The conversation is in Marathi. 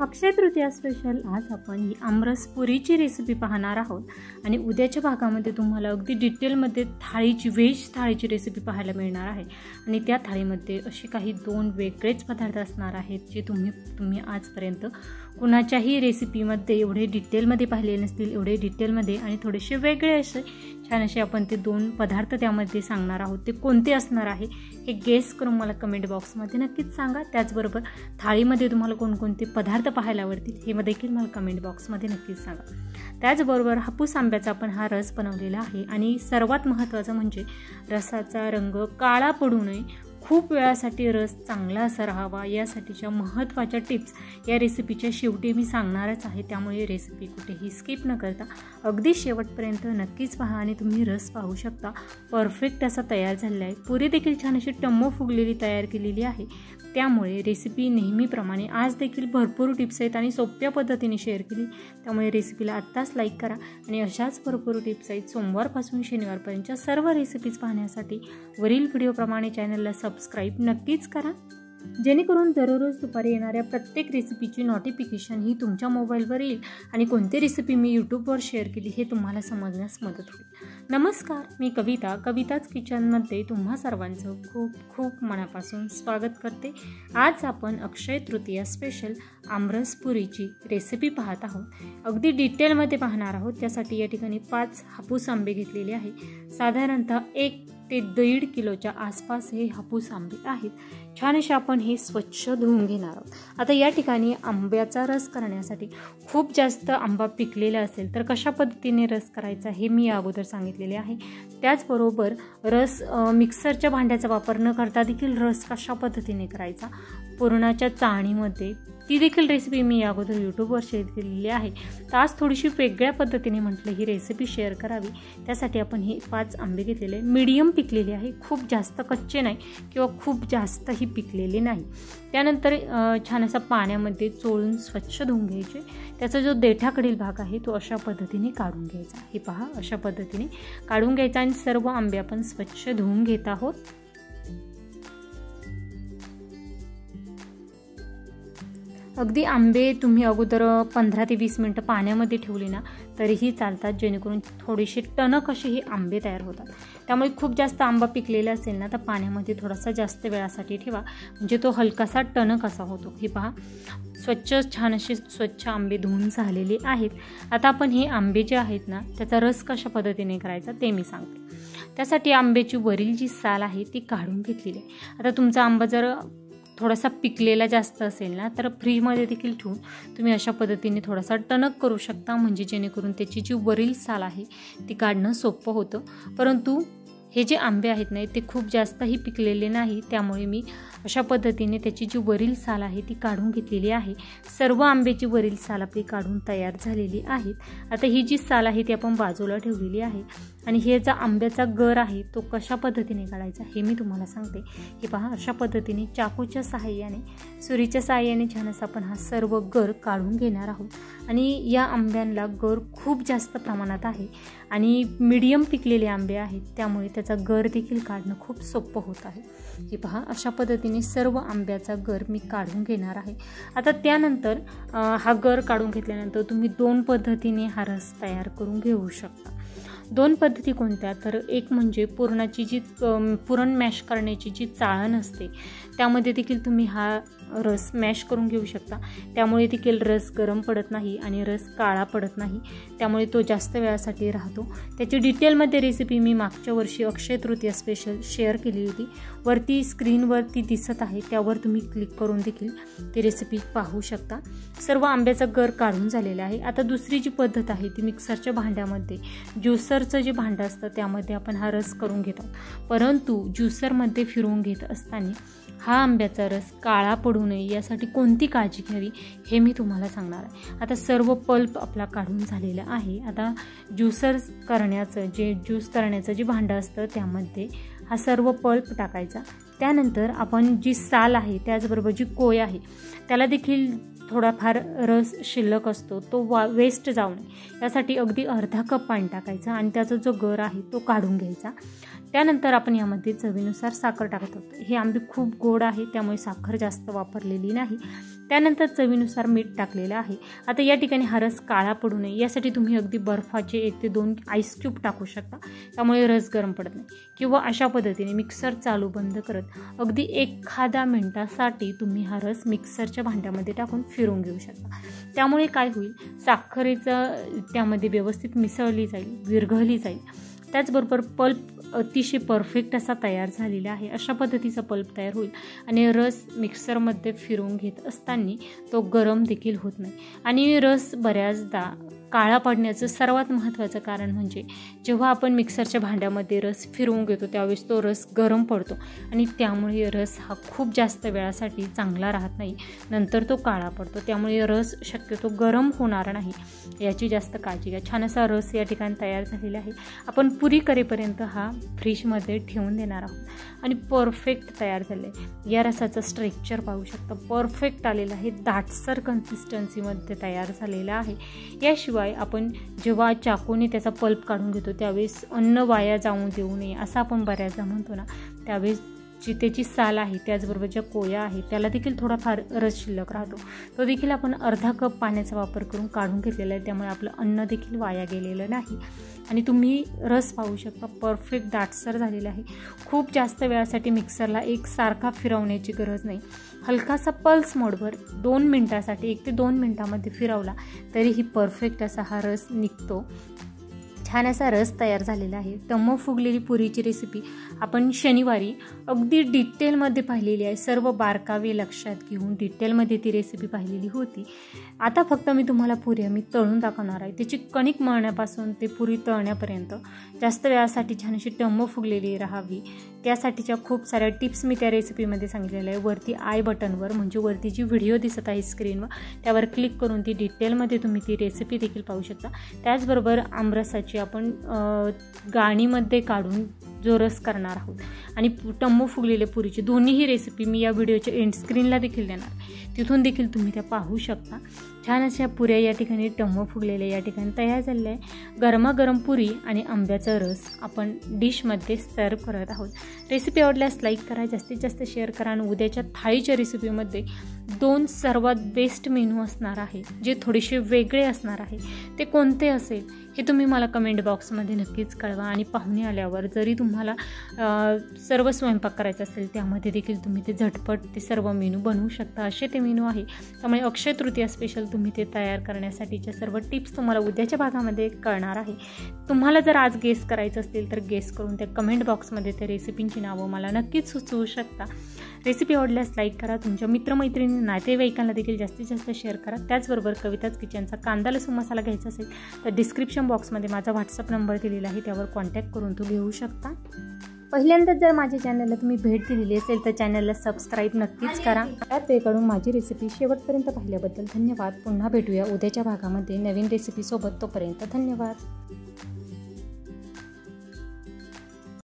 अक्षय तृतीया स्पेशल आज आपण ही आमरस पुरीची रेसिपी पाहणार आहोत आणि उद्याच्या भागामध्ये तुम्हाला अगदी डिटेलमध्ये थाळीची व्हेज थाळीची रेसिपी पाहायला मिळणार आहे आणि त्या थाळीमध्ये असे काही दोन वेगळेच पदार्थ असणार आहेत जे तुम्ही आजपर्यंत कुणाच्याही रेसिपीमध्ये एवढे डिटेलमध्ये पाहिले नसतील, एवढे डिटेलमध्ये आणि थोडेसे वेगळे असे छान असे आपण ते दोन पदार्थ त्यामध्ये सांगणार आहोत। ते कोणते असणार आहे हे गेस करून मला कमेंट बॉक्समध्ये नक्कीच सांगा। त्याचबरोबर थाळीमध्ये तुम्हाला कोणकोणते पदार्थ पाहायला आवडतील हे देखील मला कमेंट बॉक्समध्ये नक्कीच सांगा। त्याचबरोबर हापूस आंब्याचा आपण हा रस बनवलेला आहे आणि सर्वात महत्त्वाचं म्हणजे रसाचा रंग काळा पडू नये, खूप वेळासाठी रस चांगला असा राहावा यासाठीच्या महत्त्वाच्या टिप्स या रेसिपीच्या शेवटी मी सांगणारच आहे। त्यामुळे रेसिपी कुठेही स्किप न करता अगदी शेवटपर्यंत नक्कीच पहा आणि तुम्ही रस पाहू शकता परफेक्ट असा तयार झालेला आहे। पुरी देखील छान अशी टम्म फुगलेली तयार केलेली आहे। त्यामुळे रेसिपी नेहमीप्रमाणे आज देखील भरपूर टिप्स आहेत आणि सोप्या पद्धतीने शेअर केली। त्यामुळे रेसिपीला आत्ताच लाईक करा आणि अशाच भरपूर टिप्स आहेत सोमवारपासून शनिवारपर्यंतच्या सर्व रेसिपीज पाहण्यासाठी वरील व्हिडिओप्रमाणे चॅनलला सबस्क्राईब नक्कीच करा, जेणेकरून दररोज दुपारी येणाऱ्या प्रत्येक रेसिपीची नोटिफिकेशन ही तुमच्या मोबाईलवर येईल आणि कोणती रेसिपी मी यूट्यूबवर शेअर केली हे तुम्हाला समजण्यास मदत होईल। नमस्कार, मी कविता, कविताच किचनमध्ये तुम्हा सर्वांचं खूप खूप मनापासून स्वागत करते। आज आपण अक्षय तृतीया स्पेशल आमरस पुरीची रेसिपी पाहत आहोत। अगदी डिटेलमध्ये पाहणार आहोत। त्यासाठी या ठिकाणी 5 हापूस आंबे घेतलेले आहे। साधारणतः 1 ते 1.5 किलोच्या आसपास हे हापूस आंबे आहेत। छान असे आपण हे स्वच्छ धुवून घेणार आहोत। आता या ठिकाणी आंब्याचा रस करण्यासाठी खूप जास्त आंबा पिकलेला असेल तर कशा पद्धतीने रस करायचा हे मी अगोदर सांगितलेले आहे। त्याचबरोबर रस मिक्सरच्या भांड्याचा वापर न करता देखील रस कशा पद्धतीने करायचा पुरणाच्या चाळणीमध्ये ती देखील रेसिपी मी अगोदर यूट्यूबवर शेअर केलेली आहे। तर आज थोडीशी वेगळ्या पद्धतीने म्हटलं ही रेसिपी शेअर करावी, त्यासाठी आपण हे 5 आंबे घेतलेले मीडियम पिकलेले आहे। खूप जास्त कच्चे नाही किंवा खूप जास्तही पिकलेले नाही। त्यानंतर छान असा पाण्यामध्ये चोळून स्वच्छ धुवून घ्यायचे। त्याचा जो देठाकडील भाग आहे तो अशा पद्धतीने काढून घ्यायचा। हे पहा, अशा पद्धतीने काढून घ्यायचा आणि सर्व आंबे आपण स्वच्छ धुवून घेत आहोत। अगदी आंबे तुम्ही अगोदर 15 ते 20 मिनिटं पाण्यामध्ये ठेवले ना तरीही चालतात, जेणेकरून थोडेसे टणक असे हे आंबे तयार होतात। त्यामुळे खूप जास्त आंबा पिकलेला असेल ना तर पाण्यामध्ये थोडासा जास्त वेळासाठी ठेवा, म्हणजे तो हलकासा टणक असा होतो। हे पहा, छान असे स्वच्छ आंबे धुवून झालेले आहेत। आता आपण हे आंबे जे आहेत ना त्याचा रस कशा पद्धतीने करायचा ते मी सांगते। त्यासाठी आंब्याची वरील जी साल आहे ती काढून घेतलेली आहे। आता तुमचा आंबा जर थोडासा पिकलेला जास्त असेल ना तर फ्रीजमध्ये देखील ठेवून तुम्ही अशा पद्धतीने थोडासा टणक करू शकता, म्हणजे जेणेकरून त्याची जी वरील साल आहे ती काढणं सोपं होतं। परंतु हे जे आंबे आहेत ना ते खूप जास्तही पिकलेले नाही, त्यामुळे मी अशा पद्धतीने त्याची जी वरील साल आहे ती काढून घेतलेली आहे। सर्व आंब्याची वरील साल आपली काढून तयार झालेली आहेत। आता ही जी साल आहे ती आपण बाजूला ठेवलेली आहे आणि हे जो आंब्याचा गर आहे तो कशा पद्धतीने काढायचा हे मी तुम्हाला सांगते। हे पहा, अशा पद्धतीने चाकूच्या सहाय्याने, सुरीच्या सहाय्याने छान असा आपण हा सर्व गर काढून घेणार आहोत। आणि या आंब्यांना गर खूप जास्त प्रमाणात आहे आणि मीडियम पिकलेले आंबे आहेत, त्यामुळे त्याचा गर देखील काढणं खूप सोपं होत आहे। हे पहा, अशा पद्धतीने सर्व आंब्याचा गर मी काढून घेणार आहे। आता त्यानंतर हा गर काढून घेतल्यानंतर तुम्ही 2 पद्धतीने हा रस तयार करून घेऊ शकता। 2 पद्धती कोणत्या तर एक म्हणजे पुरणाची जी पुरण मॅश करण्याची जी चाळण असते त्यामध्ये देखील तुम्ही हा रस मॅश करून घेऊ शकता। त्यामुळे देखील रस गरम पडत नाही आणि रस काळा पडत नाही, त्यामुळे तो जास्त वेळासाठी राहतो। त्याची डिटेलमध्ये रेसिपी मी मागच्या वर्षी अक्षय तृतीया स्पेशल शेअर केली होती, वरती स्क्रीनवरती दिसत आहे, त्यावर तुम्ही क्लिक करून देखील ती रेसिपी पाहू शकता। सर्व आंब्याचा गर काढून झालेला आहे। आता दुसरी जी पद्धत आहे ती मिक्सरच्या भांड्यामध्ये, ज्युसरचं जे भांडं असतं त्यामध्ये आपण हा रस करून घेतो। परंतु ज्युसरमध्ये फिरवून घेत असताना हा आंब्याचा रस काळा पडू नये यासाठी कोणती काळजी घ्यावी हे मी तुम्हाला सांगणार आहे। आता सर्व पल्प आपला काढून झालेला आहे। आता ज्यूस करण्याचं जे भांडं असतं त्यामध्ये हा सर्व पल्प टाकायचा। त्यानंतर आपण जी साल आहे त्याचबरोबर जी कोय आहे त्याला देखील थोडाफार रस शिल्लक असतो तो वेस्ट जाऊ नये यासाठी अगदी अर्धा कप पाणी टाकायचं आणि त्याचा जो गर आहे तो काढून घ्यायचा। त्यानंतर आपण यामध्ये चवीनुसार साखर टाकत आहोत। हे आंबे खूप गोड आहे त्यामुळे साखर जास्त वापरलेली नाही। त्यानंतर चवीनुसार मीठ टाकलेलं आहे। आता या ठिकाणी हा रस काळा पडू नये यासाठी तुम्ही अगदी बर्फाचे 1 ते 2 आईस क्यूब टाकू शकता, त्यामुळे रस गरम पडत नाही। किंवा अशा पद्धतीने मिक्सर चालू बंद करत अगदी 1 मिनिटासाठी तुम्ही हा रस मिक्सरच्या भांड्यामध्ये टाकून फिरवून घेऊ शकता। त्यामुळे काय होईल, साखरेचं त्यामध्ये व्यवस्थित मिसळली जाईल, विरघळली जाईल। त्याचबरोबर पल्प अतिशय परफेक्ट असा तयार झालेला आहे। अशा पद्धतीचा पल्प तयार होईल आणि रस मिक्सरमध्ये फिरवून घेत असताना तो गरम देखील होत नाही। आणि रस बऱ्याचदा काळा पडण्याचं सर्वात महत्त्वाचं कारण म्हणजे जेव्हा आपण मिक्सरच्या भांड्यामध्ये रस फिरवून घेतो त्यावेळेस तो रस गरम पडतो आणि त्यामुळे रस हा खूप जास्त वेळासाठी चांगला राहत नाही, नंतर तो काळा पडतो। त्यामुळे रस शक्यतो गरम होणार नाही याची जास्त काळजी घ्या। छान असा रस या ठिकाणी तयार झालेला आहे। आपण पुरी करेपर्यंत हा फ्रीजमध्ये ठेवून देणार आहोत आणि परफेक्ट तयार झाले आहे। या रसाचं स्ट्रेक्चर पाहू शकता, परफेक्ट आलेलं आहे, दाटसर कन्सिस्टन्सीमध्ये तयार झालेलं आहे। याशिवाय आपण जेव्हा चाकूने त्याचा पल्प काढून घेतो त्यावेळेस अन्न वाया जाऊ देऊ नये असं आपण बऱ्याचदा म्हणतो ना, त्यावेळेस जी त्याची साल आहे त्याचबरोबर ज्या कोया आहे त्याला देखील थोडाफार रस शिल्लक राहतो, तो देखील आपण अर्धा कप पाण्याचा वापर करून काढून घेतलेला आहे। त्यामुळे आपलं अन्न देखील वाया गेलेलं नाही आणि तुम्ही रस पाहू शकता, परफेक्ट दाटसर झालेला आहे। खूप जास्त वेळासाठी मिक्सरला एकसारखा फिरवण्याची गरज नाही, हलकासा पल्स मोडवर 2 मिनिटासाठी 1 ते 2 मिनिटामध्ये फिरवला तरीही परफेक्ट असा हा रस निघतो। छान असा रस तयार झालेला आहे। टम्म फुगलेली पुरीची रेसिपी आपण शनिवारी अगदी डिटेलमध्ये पाहिलेली आहे, सर्व बारकावे लक्षात घेऊन डिटेलमध्ये ती रेसिपी पाहिलेली होती। आता फक्त मी तुम्हाला पुऱ्या तळून दाखवणार आहे। त्याची कणिक मळण्यापासून ते पुरी तळण्यापर्यंत जास्त वेळासाठी छान अशी टम्म फुगलेली राहावी त्यासाठीच्या खूप साऱ्या टिप्स मी त्या रेसिपीमध्ये सांगितलेल्या आहे। वरती आय बटनवर म्हणजे वरती जी व्हिडिओ दिसत आहे स्क्रीनवर त्यावर क्लिक करून ती डिटेलमध्ये तुम्ही ती रेसिपी देखील पाहू शकता। त्याचबरोबर आमरसाची आपण गाणीमध्ये काढून जो रस करणार आहोत आणि टम्म फुगलेले पुरीची दोन्हीही रेसिपी मी या व्हिडिओच्या एंड स्क्रीनला देखील देणार, तिथून देखील तुम्ही त्या पाहू शकता। छान अशा पुऱ्या या ठिकाणी टम्म फुगलेल्या या ठिकाणी तयार झालेल्या आहे। गरमागरम पुरी आणि आंब्याचा रस आपण डिशमध्ये सर्व करत आहोत। रेसिपी आवडल्यास लाईक करा, जास्तीत जास्त शेअर करा आणि उद्याच्या थाळीच्या रेसिपीमध्ये 2 सर्वात बेस्ट मेनू असणार आहे जे थोडेसे वेगळे असणार आहे। ते कोणते असेल हे तुम्ही मला कमेंट बॉक्समध्ये नक्कीच कळवा आणि पाहुणे आल्यावर जरी तुम्हाला सर्व स्वयंपाक करायचा असेल त्यामध्ये देखील तुम्ही ते झटपट ते सर्व मेनू बनवू शकता असे ते मेनू आहे। त्यामुळे अक्षय तृतीया स्पेशल तुम्ही ते तयार करण्यासाठीच्या सर्व टिप्स तुम्हाला उद्याच्या भागामध्ये कळणार आहे। तुम्हाला जर आज गेस करायचं असतील तर गेस करून त्या कमेंट बॉक्समध्ये त्या रेसिपींची नावं मला नक्कीच सुचवू शकता। रेसिपी आवडल्यास लाईक करा, तुमच्या मित्रमैत्रिणी नातेवाईकांना देखील जास्तीत जास्त शेअर करा। त्याचबरोबर कविताच किचनचा कांदा लसूण मसाला घ्यायचा असेल तर डिस्क्रिप्शन बॉक्समध्ये माझा व्हॉट्सअप नंबर दिलेला आहे, त्यावर कॉन्टॅक्ट करून तो घेऊ शकता। पहिल्यांदा जर माझ्या चॅनलला तुम्ही भेट दिलेली असेल तर चॅनलला सबस्क्राईब नक्कीच करा। त्यात वेळकडून माझी रेसिपी शेवटपर्यंत पाहिल्याबद्दल धन्यवाद। पुन्हा भेटूया उद्याच्या भागामध्ये नवीन रेसिपीसोबत, तोपर्यंत धन्यवाद।